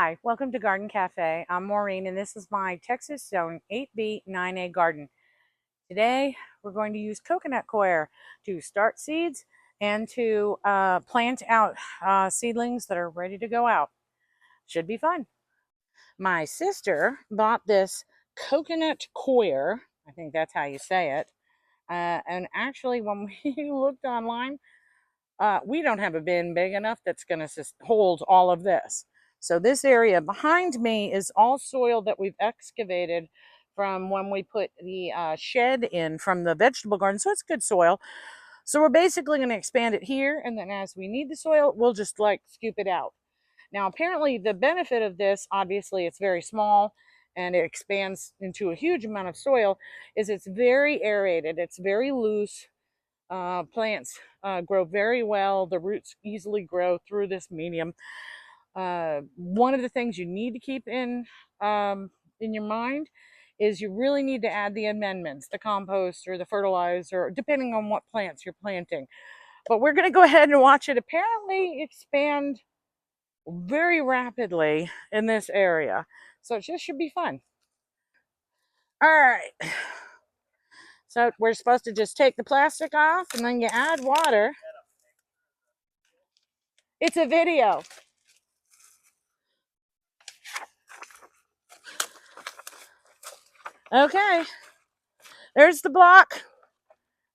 Hi, welcome to Garden Cafe. I'm Maureen and this is my Texas Zone 8B 9A garden. Today we're going to use coconut coir to start seeds and to plant out seedlings that are ready to go out. Should be fun. My sister bought this coconut coir, I think that's how you say it, and actually when we looked online, we don't have a bin big enough that's going to hold all of this. So this area behind me is all soil that we've excavated from when we put the shed in from the vegetable garden. So it's good soil. So we're basically going to expand it here. And then as we need the soil, we'll just like scoop it out. Now, apparently the benefit of this, obviously it's very small and it expands into a huge amount of soil, is it's very aerated. It's very loose. Plants grow very well. The roots easily grow through this medium. One of the things you need to keep in your mind is you really need to add the amendments, the compost or the fertilizer, depending on what plants you're planting. But we're going to go ahead and watch it apparently expand very rapidly in this area. So it just should be fun. All right. So we're supposed to just take the plastic off and then you add water. It's a video. Okay, there's the block.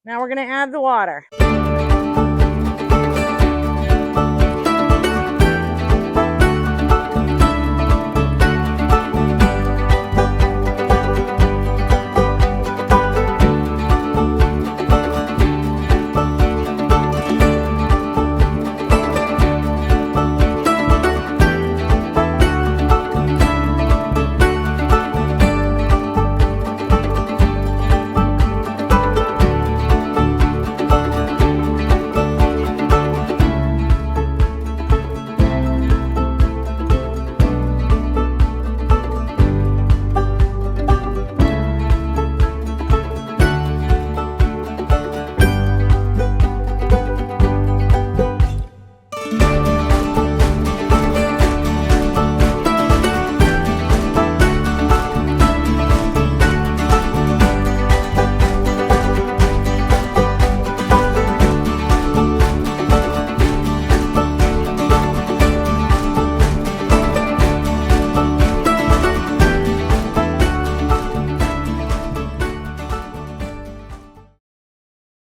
Now we're going to add the water.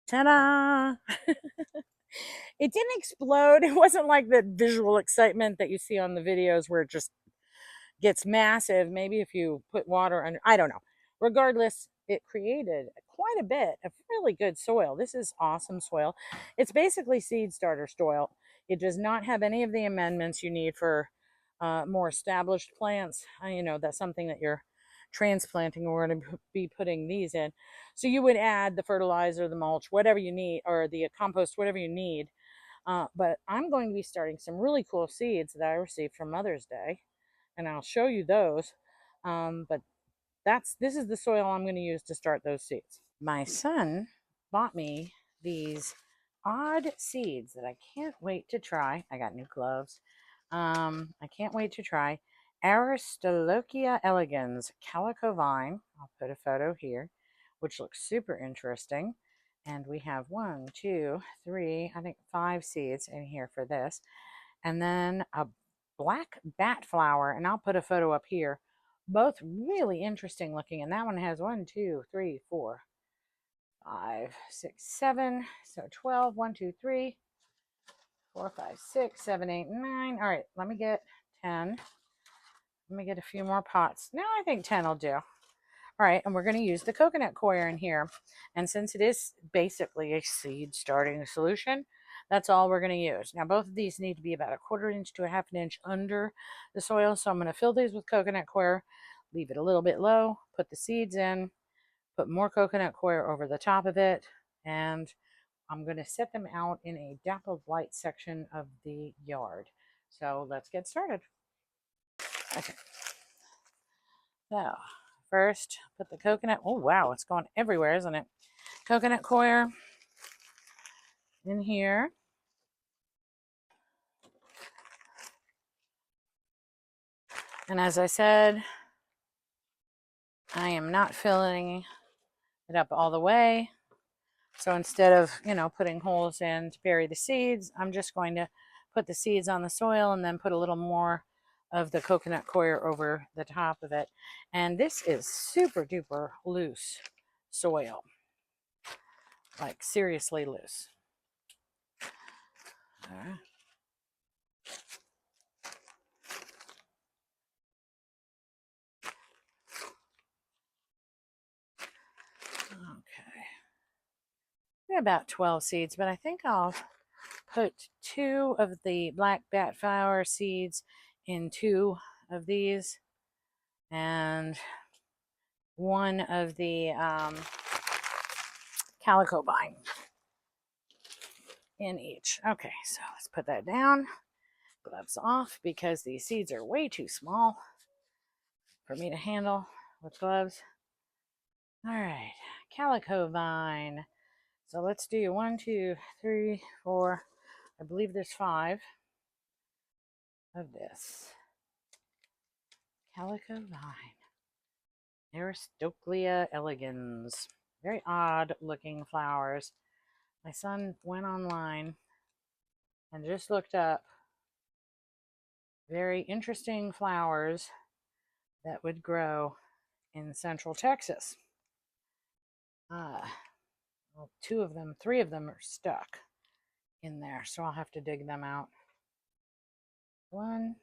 Ta-da! It didn't explode. It wasn't like the visual excitement that you see on the videos where it just gets massive. Maybe if you put water under, I don't know. Regardless, it created quite a bit of really good soil. This is awesome soil. It's basically seed starter soil. It does not have any of the amendments you need for more established plants. You know, that's something that you're transplanting, or we're going to be putting these in. So you would add the fertilizer, the mulch, whatever you need, or the compost, whatever you need. But I'm going to be starting some really cool seeds that I received from Mother's Day, and I'll show you those. But this is the soil I'm going to use to start those seeds. My son bought me these odd seeds that I can't wait to try. I got new gloves. I can't wait to try. Aristolochia elegans calico vine. I'll put a photo here, which looks super interesting. And we have 1, 2, 3, I think 5 seeds in here for this. And then a black bat flower, and I'll put a photo up here. Both really interesting looking. And that one has 1, 2, 3, 4, 5, 6, 7. So 12, 1, 2, 3, 4, 5, 6, 7, 8, 9. All right, let me get 10. Let me get a few more pots. No, I think 10 will do. All right, and we're going to use the coconut coir in here. And since it is basically a seed starting solution, that's all we're going to use. Now, both of these need to be about a 1/4 inch to a 1/2 inch under the soil. So I'm going to fill these with coconut coir, leave it a little bit low, put the seeds in, put more coconut coir over the top of it, and I'm going to set them out in a dappled light section of the yard. So let's get started. Okay. So first, put the coconut. Oh, wow, it's going everywhere, isn't it? Coconut coir in here. And as I said, I am not filling it up all the way. So instead of, putting holes in to bury the seeds, I'm just going to put the seeds on the soil and then put a little more of the coconut coir over the top of it. And this is super duper loose soil, like seriously loose. Okay. About 12 seeds, but I think I'll put 2 of the black bat flower seeds in 2 of these and 1 of the calico vine in each. Okay, so let's put that down. Gloves off because these seeds are way too small for me to handle with gloves. All right, calico vine. So let's do 1, 2, 3, 4. I believe there's 5 of this calico vine. Aristoclea elegans. Very odd looking flowers. My son went online and just looked up very interesting flowers that would grow in central Texas. Well, 2 of them, 3 of them are stuck in there, so I'll have to dig them out. 1.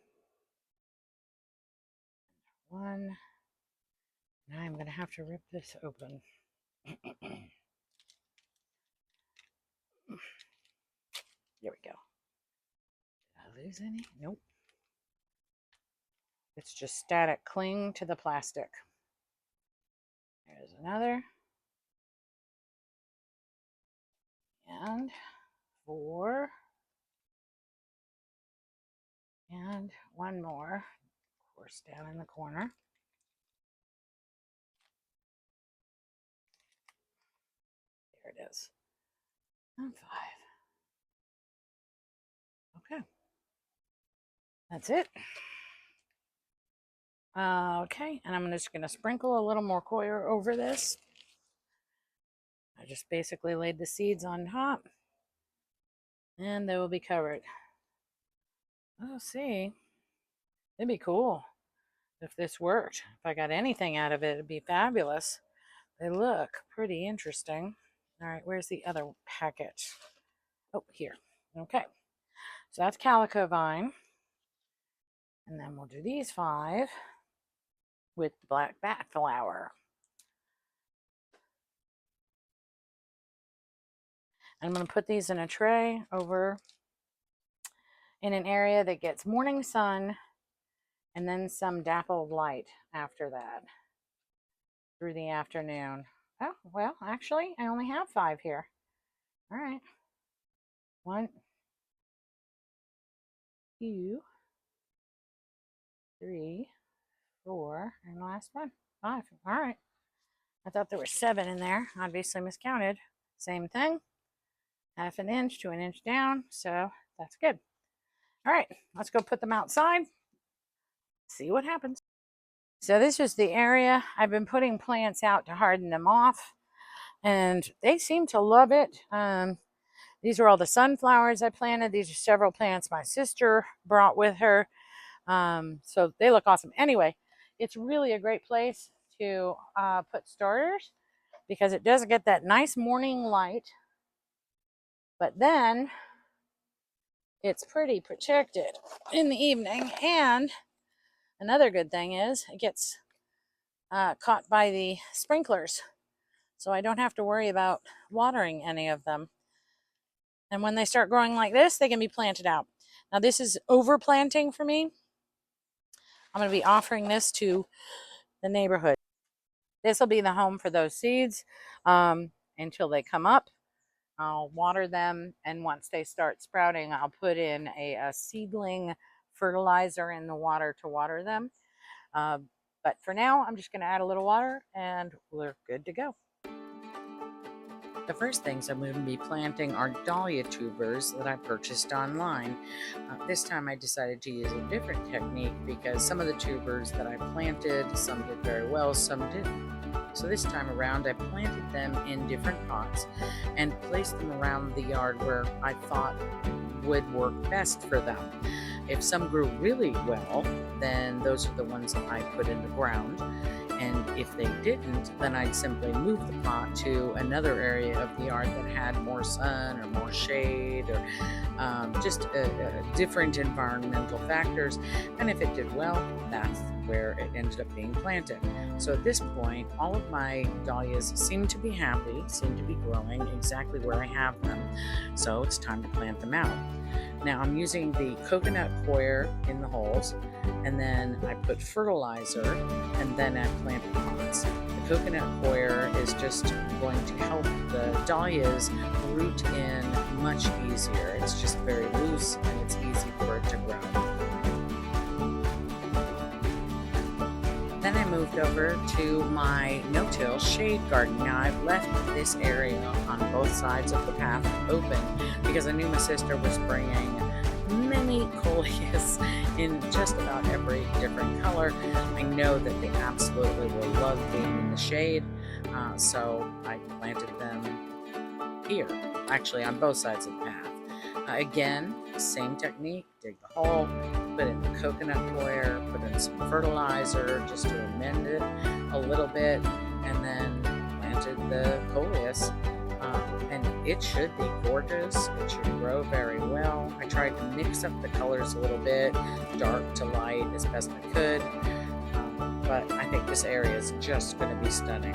Now I'm going to have to rip this open. There we go. Did I lose any? Nope. It's just static. Cling to the plastic. There's another. And 4. And 1 more. Of course, down in the corner. There it is. And 5. Okay. That's it. Okay, and I'm just going to sprinkle a little more coir over this. I just basically laid the seeds on top, and they will be covered. Oh, see, it'd be cool if this worked. If I got anything out of it, it'd be fabulous. They look pretty interesting. All right, where's the other packet? Oh, here. Okay, so that's calico vine. And then we'll do these 5 with the black bat flower. I'm going to put these in a tray over in an area that gets morning sun and then some dappled light after that through the afternoon. Oh, well, actually, I only have 5 here. All right. 1, 2, 3, 4, and the last one, 5. All right. I thought there were 7 in there. Obviously miscounted. Same thing. 1/2 inch to 1 inch down. So that's good. All right. Let's go put them outside. See what happens. So this is the area. I've been putting plants out to harden them off, and they seem to love it. These are all the sunflowers I planted. These are several plants my sister brought with her. So they look awesome. Anyway, it's really a great place to put starters because it does get that nice morning light, but then it's pretty protected in the evening. And another good thing is it gets caught by the sprinklers, so I don't have to worry about watering any of them. And when they start growing like this, they can be planted out. Now this is overplanting for me. I'm going to be offering this to the neighborhood. This will be the home for those seeds until they come up. I'll water them, and once they start sprouting, I'll put in a seedling fertilizer in the water to water them. But for now, I'm just going to add a little water, and we're good to go. The first things I'm going to be planting are dahlia tubers that I purchased online. This time I decided to use a different technique because some of the tubers that I planted, some did very well, some didn't. So this time around I planted them in different pots and placed them around the yard where I thought would work best for them. If some grew really well, then those are the ones I put in the ground. And if they didn't, then I'd simply move the pot to another area of the yard that had more sun or more shade or just different environmental factors. And if it did well, that's where it ended up being planted. So at this point, all of my dahlias seem to be happy, seem to be growing exactly where I have them. So it's time to plant them out. Now I'm using the coconut coir in the holes, and then I put fertilizer, and then I plant the pots. The coconut coir is just going to help the dahlias root in much easier. It's just very loose and it's easy for it to grow. Then I moved over to my no-till shade garden. Now I've left this area on both sides of the path open because I knew my sister was bringing many coleus in just about every different color. I know that they absolutely will love being in the shade, so I planted them here, actually on both sides of the path. Again, same technique, dig the hole, put in the coconut coir, put in some fertilizer just to amend it a little bit, and then planted the coleus. And it should be gorgeous. It should grow very well. I tried to mix up the colors a little bit, dark to light as best I could, but I think this area is just going to be stunning.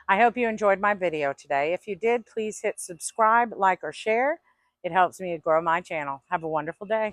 I hope you enjoyed my video today. If you did, please hit subscribe, like, or share. It helps me grow my channel. Have a wonderful day.